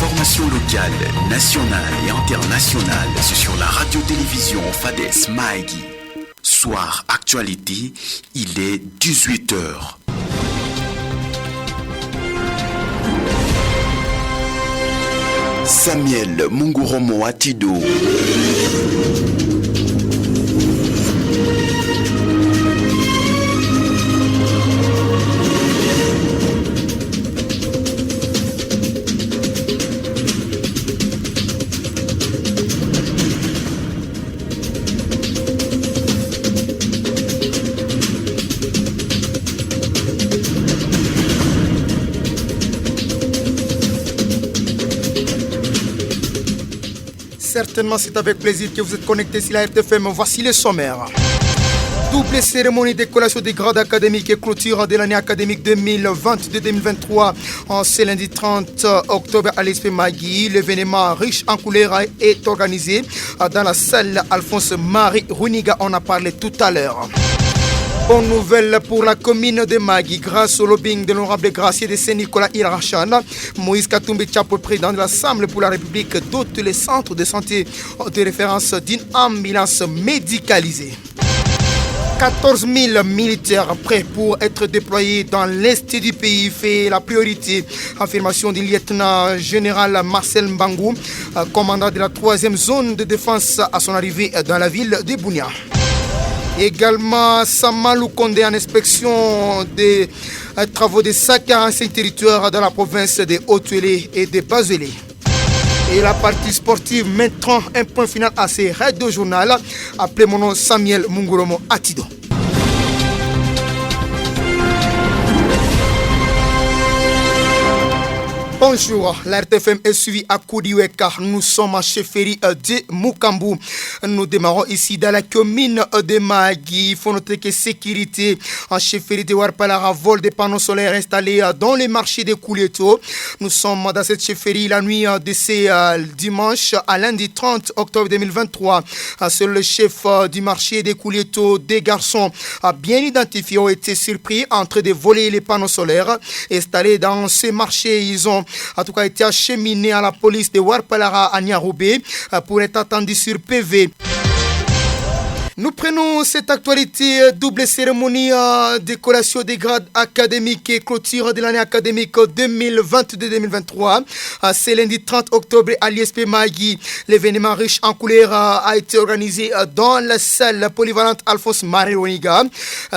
L'information locale, nationale et internationale, c'est sur la radio-télévision Fades Maïgi. Soir actualité, il est 18h. Samuel Munguromo Atido. Certainement, c'est avec plaisir que vous êtes connectés sur la RTFM. Voici les sommaires. Double cérémonie de collation des grades académiques et clôture de l'année académique 2022-2023 en ce lundi 30 octobre à l'ESP Magui. L'événement riche en couleurs est organisé dans la salle Alphonse-Marie Runiga. On a parlé tout à l'heure. Bonne nouvelle pour la commune de Magui. Grâce au lobbying de l'honorable gracier de Saint-Nicolas Irachan, Moïse Katumbi Tchapo, président de l'Assemblée pour la République, dote les centres de santé de référence d'une ambulance médicalisée. 14 000 militaires prêts pour être déployés dans l'est du pays fait la priorité. Affirmation du lieutenant général Marcel Mbangou, commandant de la 3e zone de défense à son arrivée dans la ville de Bunia. Également, Samalou Kondé en inspection des travaux de 145 territoires dans la province de Haut-Tuélé et de Bas-Tuélé. Et la partie sportive mettra un point final à ces radios journal. Appelez mon nom Samuel Munguromo Atido. Bonjour, la RTFM est suivie à Koudiweka. Nous sommes à chefferie de Mukambu. Nous démarrons ici dans la commune de Magui. Il faut noter que sécurité en chefferie de Warpalara, vol des panneaux solaires installés dans les marchés de Kouleto. Nous sommes dans cette chefferie la nuit de ce dimanche à lundi 30 octobre 2023. Seul le chef du marché de Kouleto, des garçons bien identifiés ont été surpris en train de voler les panneaux solaires installés dans ces marchés. Ils ont en tout cas été acheminés à la police de Warpalara à Niaroubé pour être attendus sur PV. Nous prenons cette actualité, double cérémonie de collation des grades académiques et clôture de l'année académique 2022-2023. C'est lundi 30 octobre à l'ISP Magui. L'événement riche en couleurs a été organisé dans la salle polyvalente Alphonse-Marie Runiga.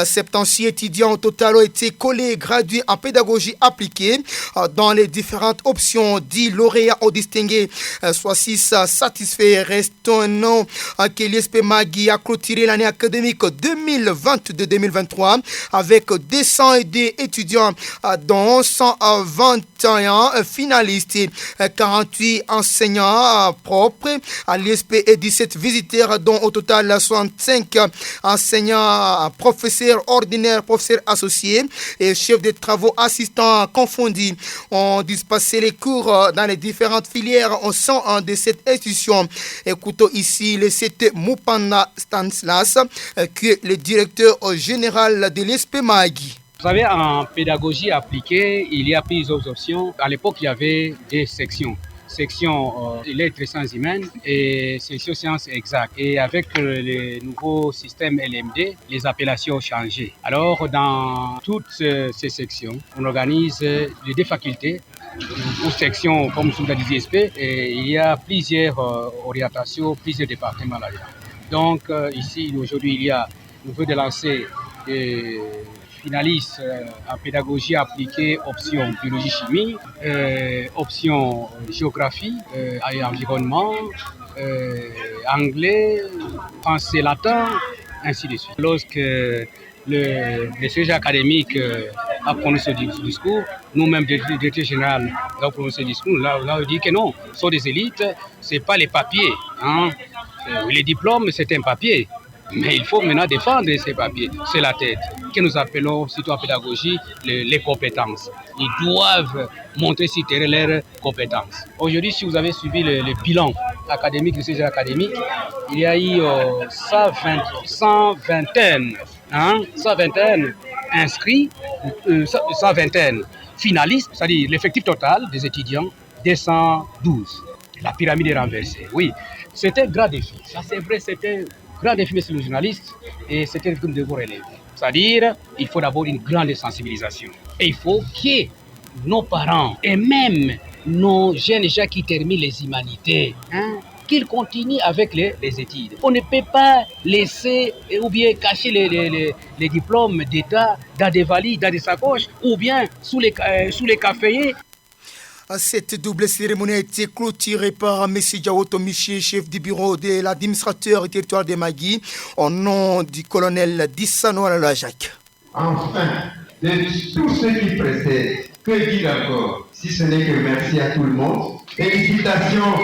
76 étudiants au total ont été collés, gradués en pédagogie appliquée dans les différentes options. 10 lauréats ont distingué, soit 6 satisfaits. Restons un nom que l'ISP Magui a clôturé l'année académique 2022-2023 avec 202 étudiants dont 121 finalistes, 48 enseignants propres à l'ISP et 17 visiteurs dont au total 65 enseignants, professeurs ordinaires, professeurs associés et chefs de travaux assistants confondus ont dispensé les cours dans les différentes filières au sein de cette institution. Écoutons ici le CT Mupana Stanislas, qui est le directeur général de l'ESP Magui. Vous savez, en pédagogie appliquée, il y a plusieurs options. À l'époque, il y avait des sections. Section lettres et sciences humaines et section sciences exactes. Et avec les nouveaux systèmes LMD, les appellations ont changé. Alors, dans toutes ces sections, on organise les deux facultés ou sections comme sous la DSP et il y a plusieurs orientations, plusieurs départements là-dedans. Donc ici, aujourd'hui, nous venons de lancer des finalistes en pédagogie appliquée, option biologie-chimie, option géographie et environnement, anglais, français, latin, ainsi de suite. Lorsque le sujet académique a prononcé ce discours, nous-mêmes, le directeur général, avons prononcé ce discours, là, on dit que non, ce sont des élites, ce n'est pas les papiers. Hein. Les diplômes, c'est un papier. Mais il faut maintenant défendre ces papiers. C'est la tête que nous appelons, surtout en pédagogie, les compétences. Ils doivent montrer sur terrain leurs compétences. Aujourd'hui, si vous avez suivi le bilan académique, le sujet académique, il y a eu 120 inscrits, 120 finalistes, c'est-à-dire l'effectif total des étudiants, 212. La pyramide est renversée. Oui, c'était un grand défi. Ça, c'est vrai, c'était un grand défi, monsieur le journaliste, et c'était ce que nous devons relever. C'est-à-dire, il faut d'abord une grande sensibilisation. Et il faut que nos parents et même nos jeunes gens qui terminent les humanités, qu'ils continuent avec les études. On ne peut pas laisser ou bien cacher les diplômes d'État dans des valises, dans des sacoches ou bien sous les caféiers. Cette double cérémonie a été clôturée par M. Diawoto Miché, chef du bureau de l'administrateur du territoire de Magui, au nom du colonel Dissano Alalajak. Enfin, de tout ce qui précède, que dire encore, si ce n'est que merci à tout le monde. Félicitations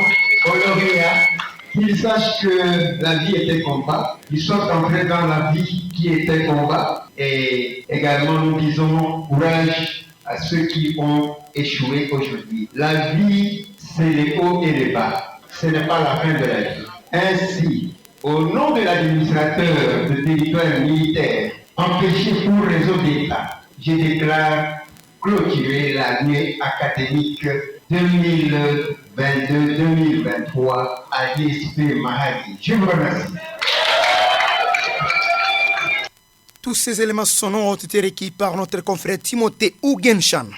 aux lauréats, qu'ils sachent que la vie était combat, qu'ils soient entrés dans la vie qui était combat, et également nous disons courage à ceux qui ont échoué aujourd'hui. La vie, c'est les hauts et les bas. Ce n'est pas la fin de la vie. Ainsi, au nom de l'administrateur du territoire militaire, empêché pour réseau d'État, je déclare clôturer l'année académique 2022-2023 à l'ISP Mahadi. Je vous remercie. Tous ces éléments sonores ont été requis par notre confrère Timothée Ougenshan.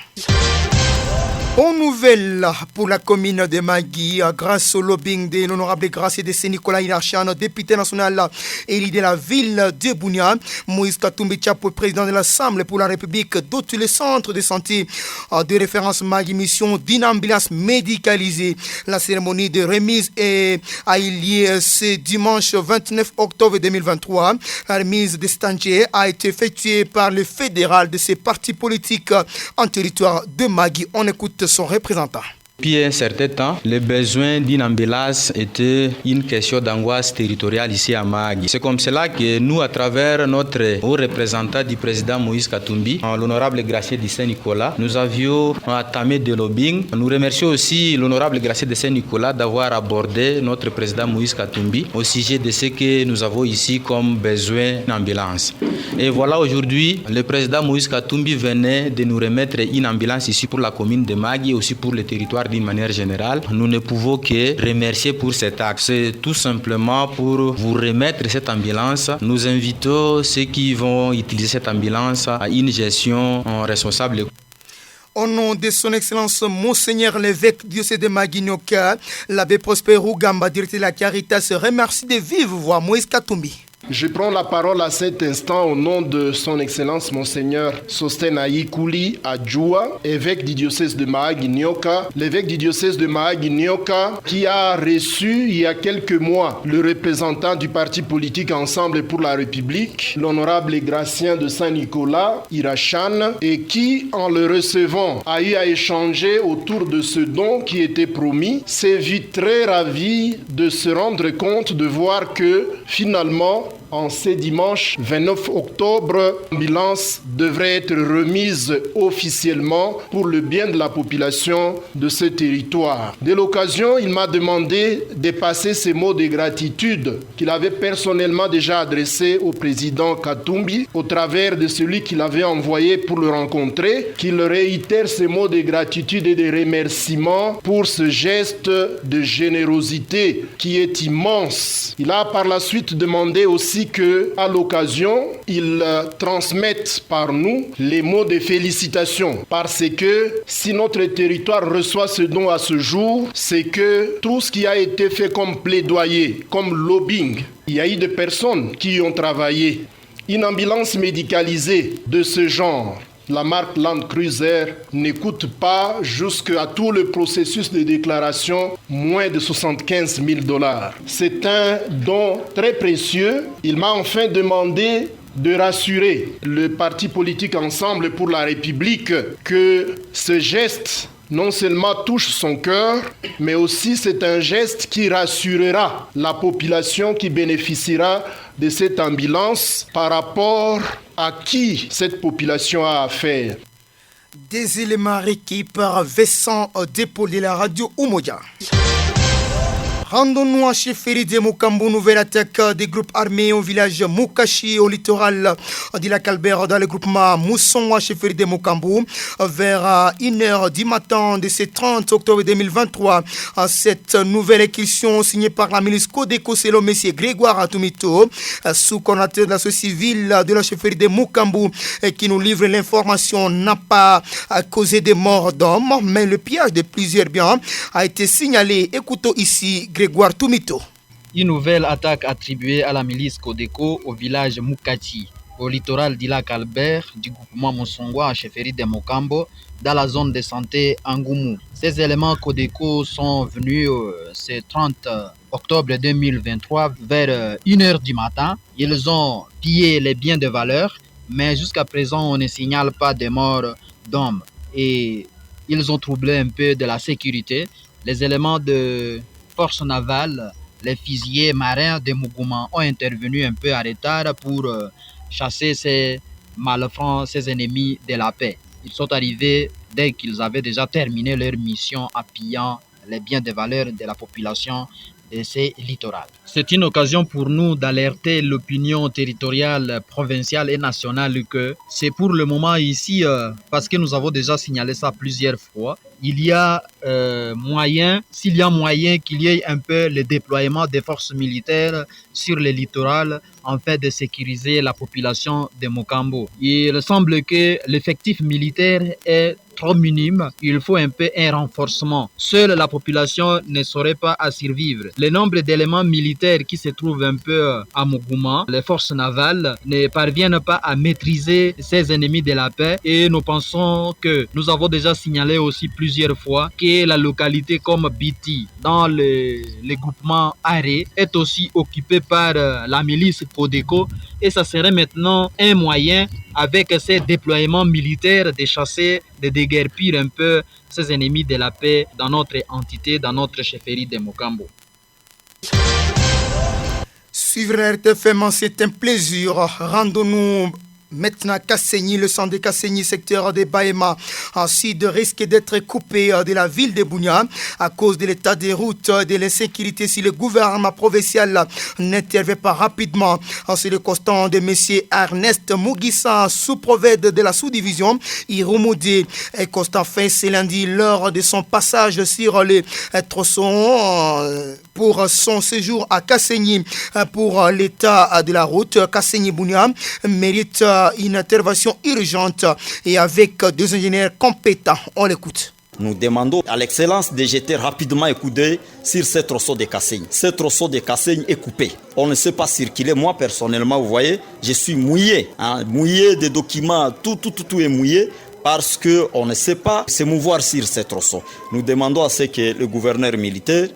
Bonne nouvelle pour la commune de Magui, grâce au lobbying de l'honorable Gracier de Saint-Nicolas Irachan, député national élu de la ville de Bunia. Moïse Katumbi Tchapo, président de l'Assemblée pour la République, dote le centre de santé de référence Magui Mission d'une ambulance médicalisée. La cérémonie de remise a eu lieu ce dimanche 29 octobre 2023. La remise de cet engin a été effectuée par le fédéral de ces partis politiques en territoire de Magui. On écoute son représentant. Depuis un certain temps, le besoin d'une ambulance était une question d'angoisse territoriale ici à Magui. C'est comme cela que nous, à travers notre haut représentant du président Moïse Katumbi, l'honorable Gracier de Saint-Nicolas, nous avions entamé des lobbying. Nous remercions aussi l'honorable Gracier de Saint-Nicolas d'avoir abordé notre président Moïse Katumbi au sujet de ce que nous avons ici comme besoin d'ambulance. Et voilà, aujourd'hui, le président Moïse Katumbi venait de nous remettre une ambulance ici pour la commune de Magui et aussi pour le territoire d'une manière générale. Nous ne pouvons que remercier pour cet acte. C'est tout simplement pour vous remettre cette ambulance. Nous invitons ceux qui vont utiliser cette ambulance à une gestion responsable. Au nom de son Excellence Monseigneur l'évêque diocèse de Magui-Nyoka, l'abbé Prosper Rugamba, directeur de la Caritas, remercie de vive voix Moïse Katumbi. Je prends la parole à cet instant au nom de son Excellence Monseigneur Sosten Aïkouli Adjoua, évêque du diocèse de Mahagi-Nyoka. L'évêque du diocèse de Mahagi-Nyoka qui a reçu il y a quelques mois le représentant du parti politique Ensemble pour la République, l'honorable Gracien de Saint-Nicolas Irachan, et qui, en le recevant, a eu à échanger autour de ce don qui était promis, s'est vu très ravi de se rendre compte de voir que finalement, en ce dimanche 29 octobre, l'ambulance devrait être remise officiellement pour le bien de la population de ce territoire. Dès l'occasion, il m'a demandé de passer ces mots de gratitude qu'il avait personnellement déjà adressés au président Katumbi au travers de celui qu'il avait envoyé pour le rencontrer, qu'il réitère ces mots de gratitude et de remerciement pour ce geste de générosité qui est immense. Il a par la suite demandé aussi que, à l'occasion, ils transmettent par nous les mots de félicitations. Parce que si notre territoire reçoit ce don à ce jour, c'est que tout ce qui a été fait comme plaidoyer, comme lobbying, il y a eu des personnes qui y ont travaillé. Une ambulance médicalisée de ce genre, la marque Land Cruiser, ne coûte pas jusqu'à tout le processus de déclaration moins de 75 000 $. C'est un don très précieux. Il m'a enfin demandé de rassurer le parti politique Ensemble pour la République que ce geste non seulement touche son cœur, mais aussi c'est un geste qui rassurera la population qui bénéficiera de cette ambulance par rapport à qui cette population a affaire. Des éléments requis par Vincent Dépôt de la radio Umoja. Rendons-nous en chefferie de Mukambu, nouvelle attaque des groupes armés au village Mukashi, au littoral de la Calbert, dans le groupement Mousson, en chefferie de Mukambu, vers 1h du matin de ce 30 octobre 2023. Cette nouvelle incursion signée par la milice Codeco, c'est le monsieur Grégoire Atumito, sous-coordinateur de la société civile de la chefferie de Mukambu, qui nous livre l'information, n'a pas causé de morts d'hommes, mais le pillage de plusieurs biens a été signalé. Écoutons ici Grégoire Tumito. Une nouvelle attaque attribuée à la milice Codeco au village Mukati, au littoral du lac Albert du groupement Moussongwa en chefferie de Mokambo, dans la zone de santé Angoumou. Ces éléments Codeco sont venus ce 30 octobre 2023 vers 1h du matin. Ils ont pillé les biens de valeur, mais jusqu'à présent on ne signale pas de morts d'hommes. Et ils ont troublé un peu de la sécurité. Les éléments de force navale, les fusiliers marins de Mugouma ont intervenu un peu en retard pour chasser ces malfrats, ces ennemis de la paix. Ils sont arrivés dès qu'ils avaient déjà terminé leur mission en pillant les biens de valeur de la population de ces littorales. C'est une occasion pour nous d'alerter l'opinion territoriale, provinciale et nationale que c'est pour le moment ici, parce que nous avons déjà signalé ça plusieurs fois, il y a moyen, s'il y a moyen qu'il y ait un peu le déploiement des forces militaires sur le littoral en fait de sécuriser la population de Mokambo. Il semble que l'effectif militaire est trop minime, il faut un peu un renforcement. Seule la population ne saurait pas à survivre. Le nombre d'éléments militaires qui se trouvent un peu à Mugouma, les forces navales ne parviennent pas à maîtriser ces ennemis de la paix et nous pensons que nous avons déjà signalé aussi plusieurs fois que la localité comme Biti dans le groupement Aré est aussi occupée par la milice Codeco et ça serait maintenant un moyen avec ces déploiements militaires de chasser, de déguerpir un peu ces ennemis de la paix dans notre entité, dans notre chefferie de Mokambo. Suivre RTFM, c'est un plaisir. Rendons-nous maintenant Kassenyi, le centre de Kassenyi, secteur de Baema, en sud risque d'être coupé de la ville de Bunia à cause de l'état des routes et de l'insécurité si le gouvernement provincial n'intervient pas rapidement. C'est le constat de M. Ernest Mugissa, sous-prophète de la sous-division Irumoudi. Et constat fait ce lundi lors de son passage sur les tronçons pour son séjour à Kassenyi pour l'état de la route. Kassenyi-Bunia mérite une intervention urgente et avec deux ingénieurs compétents. On l'écoute. Nous demandons à l'excellence de jeter rapidement un coup d'œil sur ce tronçon de Kassenyi. Ce tronçon de Kassenyi est coupé. On ne sait pas circuler. Moi, personnellement, vous voyez, je suis mouillé. Mouillé des documents, tout est mouillé parce qu'on ne sait pas se mouvoir sur ce tronçon. Nous demandons à ce que le gouverneur militaire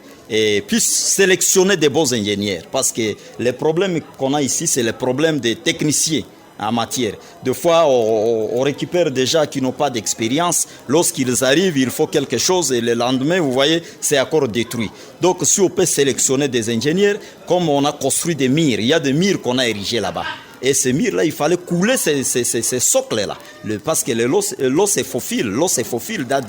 puisse sélectionner des bons ingénieurs parce que les problèmes qu'on a ici, c'est les problèmes des techniciens en matière. Des fois, on récupère des gens qui n'ont pas d'expérience. Lorsqu'ils arrivent, il faut quelque chose et le lendemain, vous voyez, c'est encore détruit. Donc, si on peut sélectionner des ingénieurs, comme on a construit des murs, il y a des murs qu'on a érigés là-bas. Et ces murs-là, il fallait couler ces socles-là. Parce que l'eau se faufile dans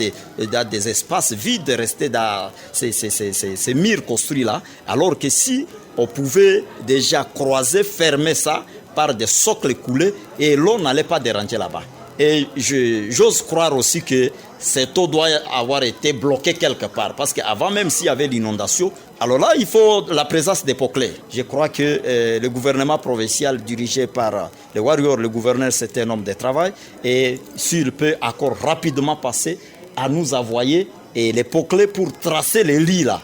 des espaces vides, rester dans ces murs construits-là. Alors que si on pouvait déjà croiser, fermer ça, par des socles coulés et l'eau n'allait pas déranger là-bas. Et j'ose croire aussi que cette eau doit avoir été bloquée quelque part parce qu'avant même s'il y avait l'inondation, alors là il faut la présence des poclés. Je crois que le gouvernement provincial dirigé par le Warrior, le gouverneur c'est un homme de travail et s'il peut encore rapidement passer à nous envoyer et les poclés pour tracer les lits là.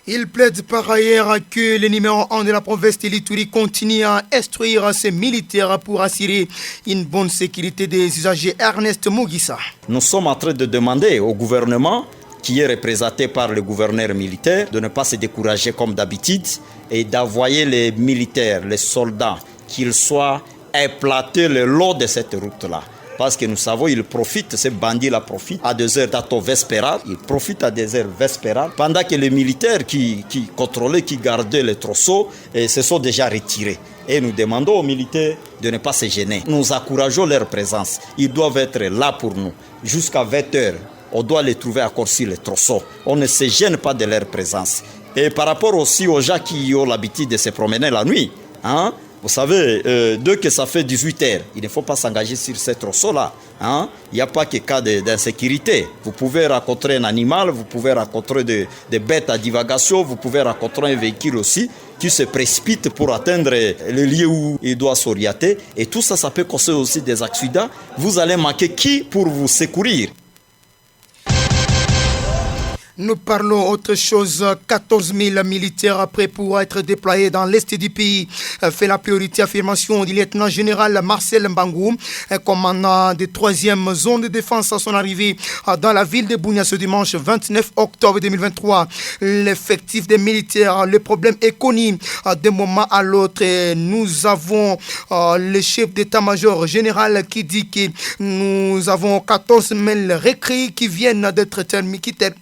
Il plaide par ailleurs que le numéro 1 de la province de l'Ituri continue à instruire ses militaires pour assurer une bonne sécurité des usagers. Ernest Mugissa. Nous sommes en train de demander au gouvernement, qui est représenté par le gouverneur militaire, de ne pas se décourager comme d'habitude et d'envoyer les militaires, les soldats, qu'ils soient implantés le long de cette route-là. Parce que nous savons, ils profitent, ces bandits-là profitent à des heures vespérales. Ils profitent à des heures vespérales. Pendant que les militaires qui contrôlaient, qui gardaient les tronçons, se sont déjà retirés. Et nous demandons aux militaires de ne pas se gêner. Nous encourageons leur présence. Ils doivent être là pour nous. Jusqu'à 20 heures, on doit les trouver encore sur les tronçons. On ne se gêne pas de leur présence. Et par rapport aussi aux gens qui ont l'habitude de se promener la nuit, hein, vous savez, dès que ça fait 18 heures, il ne faut pas s'engager sur ce tronçon-là. Hein. Il n'y a pas que cas d'insécurité. Vous pouvez rencontrer un animal, vous pouvez rencontrer des bêtes à divagation, vous pouvez rencontrer un véhicule aussi qui se précipite pour atteindre le lieu où il doit s'orienter. Et tout ça, ça peut causer aussi des accidents. Vous allez manquer qui pour vous secourir? Nous parlons autre chose. 14 000 militaires prêts pour être déployés dans l'est du pays fait la priorité affirmation du lieutenant-général Marcel Mbangou, commandant de 3e zone de défense à son arrivée dans la ville de Bunia ce dimanche 29 octobre 2023. L'effectif des militaires, le problème est connu d'un moment à l'autre. Nous avons le chef d'état-major général qui dit que nous avons 14 000 recrues qui viennent d'être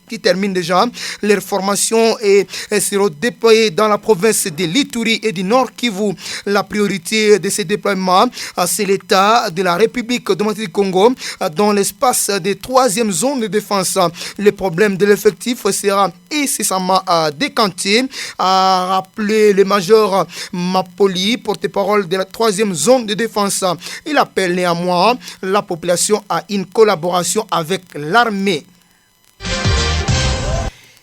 qui terminent déjà leur formation et seront déployés dans la province de l'Ituri et du Nord Kivu. La priorité de ces déploiements, c'est l'État de la République démocratique du Congo dans l'espace des 3e zones de défense. Le problème de l'effectif sera incessamment décanté, a rappelé le major Mapoli, porte-parole de la 3e zone de défense. Il appelle néanmoins la population à une collaboration avec l'armée.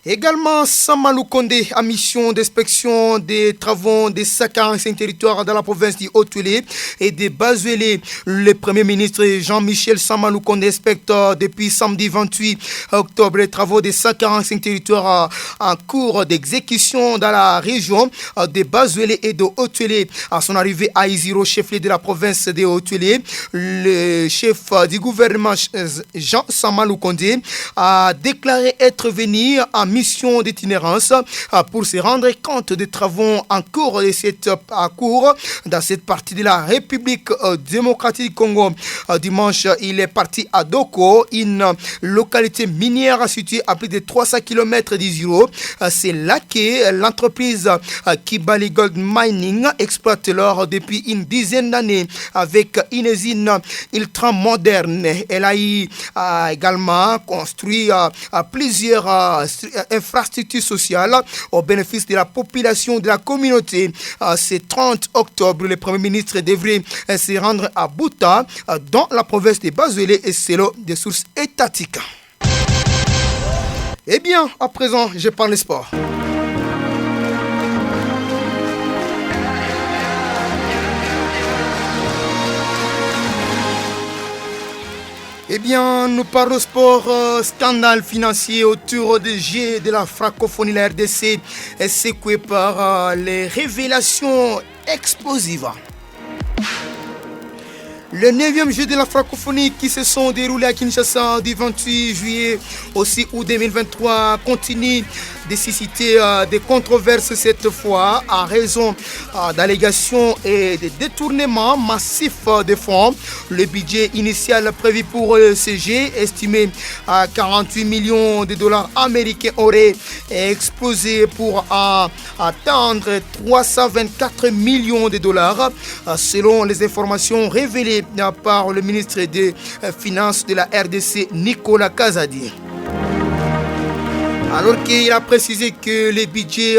Également, Samalou Kondé a mission d'inspection des travaux des 45 territoires dans la province du Haut-Tuélé et de Bazuélé. Le Premier ministre Jean-Michel Samalou Kondé inspecte depuis samedi 28 octobre les travaux des 145 territoires en cours d'exécution dans la région de Bazuélé et de Haut-Tuélé. À son arrivée à Iziro, chef-lieu de la province de Haut-Tuélé, le chef du gouvernement Jean Samalou Kondé a déclaré être venu en mission d'itinérance pour se rendre compte des travaux en cours dans cette partie de la République démocratique du Congo. Dimanche, il est parti à Doko, une localité minière située à plus de 300 km d'Iziro. C'est là que l'entreprise Kibali Gold Mining exploite l'or depuis une dizaine d'années avec une usine ultra moderne. Elle a également construit plusieurs infrastructures sociales au bénéfice de la population de la communauté. Ce 30 octobre, le Premier ministre devrait se rendre à Bouta, dans la province de Bazuélé, et selon des sources étatiques. Eh bien, à présent, je parle sport. Eh bien, nous parlons sport, scandale financier autour des Jeux de la francophonie. La RDC est secouée par les révélations explosives. Le 9e jeu de la francophonie qui se sont déroulés à Kinshasa du 28 juillet au 6 août 2023 continue de susciter des controverses cette fois en raison d'allégations et de détournements massifs de fonds. Le budget initial prévu pour le CG, estimé à 48 millions de dollars américains, aurait explosé pour atteindre 324 millions de dollars selon les informations révélées par le ministre des Finances de la RDC, Nicolas Kazadi. Alors qu'il a précisé que le budget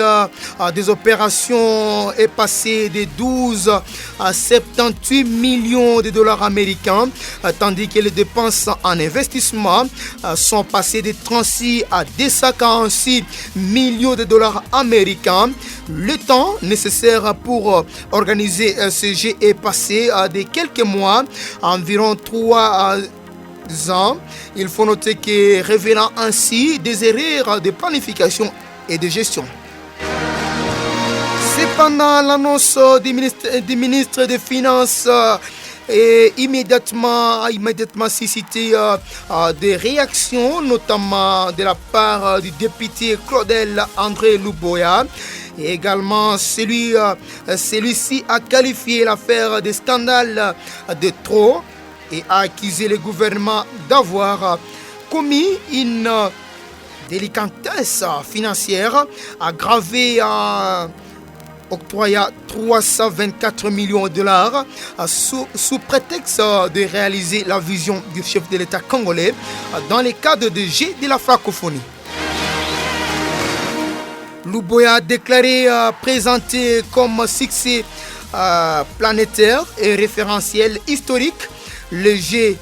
des opérations est passé de 12 à 78 millions de dollars américains, tandis que les dépenses en investissement sont passées de 36 à 246 millions de dollars américains. Le temps nécessaire pour organiser ce jeu est passé de quelques mois, environ 3 ans. Il faut noter que révélant ainsi des erreurs de planification et de gestion. Cependant, l'annonce du ministre des Finances et immédiatement suscité des réactions, notamment de la part du député Claudel André Luboya. Et également, celui-ci a qualifié l'affaire de scandale de trop et a accusé le gouvernement d'avoir commis une délicatesse financière aggravée en octroyant 324 millions de dollars sous prétexte de réaliser la vision du chef de l'État congolais dans le cadre de Jeux de la francophonie. Louboya a déclaré présenté comme succès planétaire et référentiel historique. Les Jeux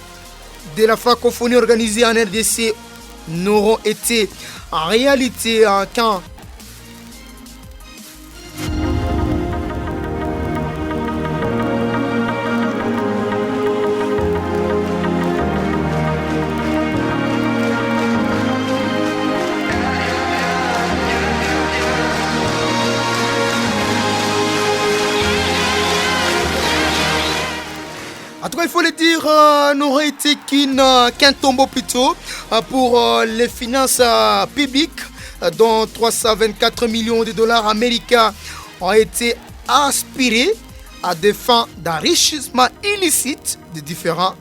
de la francophonie organisés en RDC n'auront été en réalité qu'un En tout cas, il faut le dire, n'aurait été qu'un tombeau plutôt pour les finances publiques, dont 324 millions de dollars américains ont été aspirés à des fins d'enrichissement illicite de différents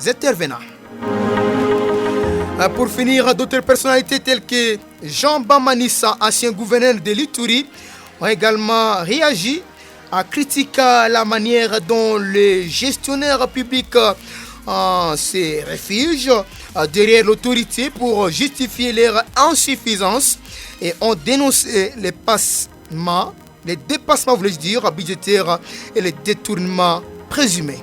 intervenants. Pour finir, d'autres personnalités telles que Jean Bamanissa, ancien gouverneur de l'Ituri, ont également réagi à critiquer la manière dont les gestionnaires publics se réfugient derrière l'autorité pour justifier leur insuffisance et ont dénoncé les dépassements budgétaires et les détournements présumés.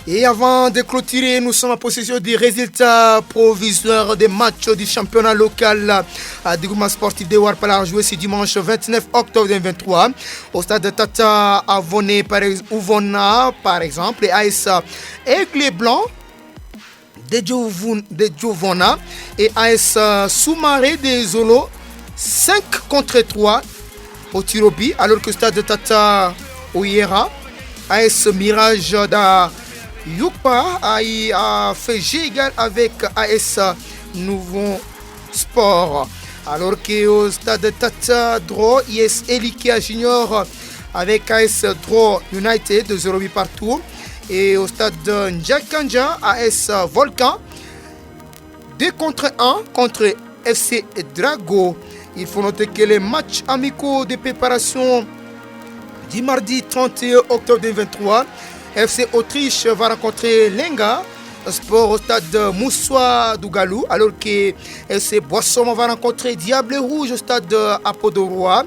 Et avant de clôturer, nous sommes en possession des résultats provisoires des matchs du championnat local du groupement sportif de Warpala joué ce dimanche 29 octobre 2023 au stade de Tata Avoné Ouvona par exemple et AS Aigle Blanc de Giovona et AS Soumaré de Zolo 5 contre 3 au Tirobi, alors que le stade de Tata Oyera AS Mirage da Yupa a fait G égal avec AS Nouveau Sport. Alors qu'au stade de Tata Dro, IS Elikia Junior avec AS Dro United de 0-8 partout. Et au stade de Njakanja, AS Volcan 2 contre 1 contre FC Drago. Il faut noter que les matchs amicaux de préparation du mardi 31 octobre 2023, FC Autriche va rencontrer Lenga Sport au stade de Moussoua Dougalou, alors que FC Boisson va rencontrer Diable Rouge au stade de Apodoroa.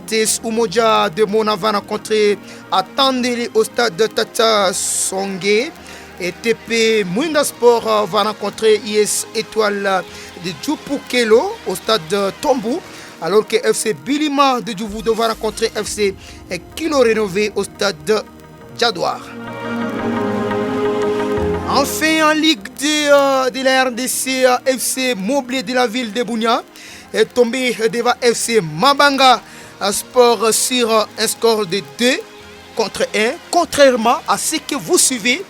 TS Umoja de Mona va rencontrer Atandeli au stade de Tata Songé. Et TP Mwinda Sport va rencontrer IS Étoile de Djoupukelo au stade de Tombou, alors que FC Bilima de Djouvoudo va rencontrer FC Kilo Rénové au stade de Jadouar. Enfin, en Ligue de la RDC, FC Moblé de la ville de Bounia est tombé devant FC Mabanga Sport sur un score de 2 contre 1, contrairement à ce que vous suivez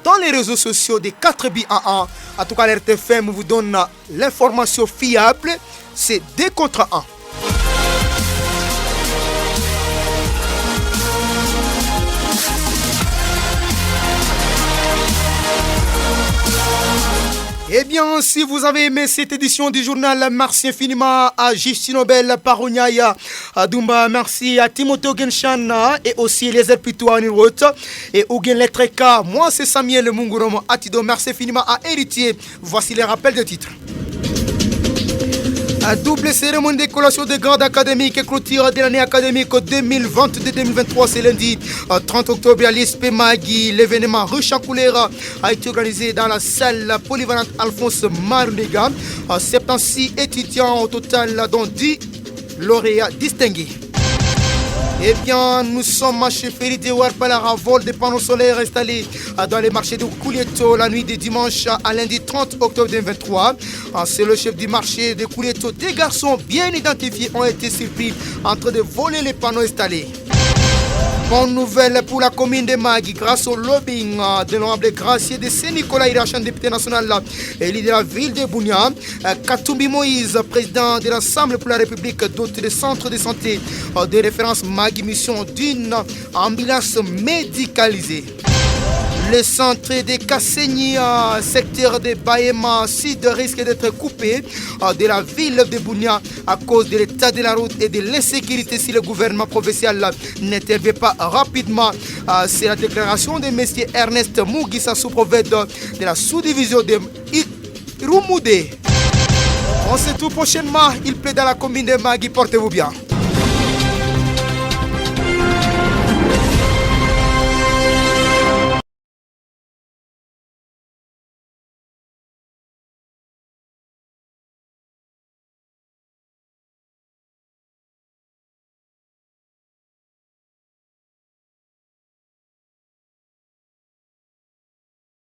dans les réseaux sociaux des 4 buts à 1. En tout cas, l'RTFM vous donne l'information fiable, c'est 2 contre 1. Eh bien, si vous avez aimé cette édition du journal, merci infiniment à Justine Nobel Paroniaya, à Dumba, merci à Timothée Genshana et aussi les Pito Anirot et Ogen Letreka. Moi, c'est Samuel Munguromo Atido. Merci infiniment à Héritier. Voici les rappels de titres. La double cérémonie de collation de grade académique et clôture de l'année académique 2022-2023, c'est lundi 30 octobre à l'ISP Magui. L'événement riche en couleurs a été organisé dans la salle polyvalente Alphonse Marunega. 76 étudiants au total, dont 10 lauréats distingués. Eh bien, nous sommes à chefferie de Warpala à vol des panneaux solaires installés dans les marchés de Koulieto la nuit de dimanche à lundi 30 octobre 2023. C'est le chef du marché de Koulieto. Des garçons bien identifiés ont été surpris en train de voler les panneaux installés. Bonne nouvelle pour la commune de Magui, grâce au lobbying de l'honorable gracier de Saint-Nicolas Irachan, député national et leader de la ville de Bounia. Katumbi Moïse, président de l'Assemblée pour la République, doté des centres de santé de référence Magui, mission d'une ambulance médicalisée. Le centre de Kasenyi, secteur de Bahema Sud, risque d'être coupé de la ville de Bunia à cause de l'état de la route et de l'insécurité si le gouvernement provincial n'intervient pas rapidement. C'est la déclaration de M. Ernest Mugisa, sous-prophète de la sous-division de Rumudé. On se retrouve prochainement. Il plaît dans la commune de Magui. Portez-vous bien.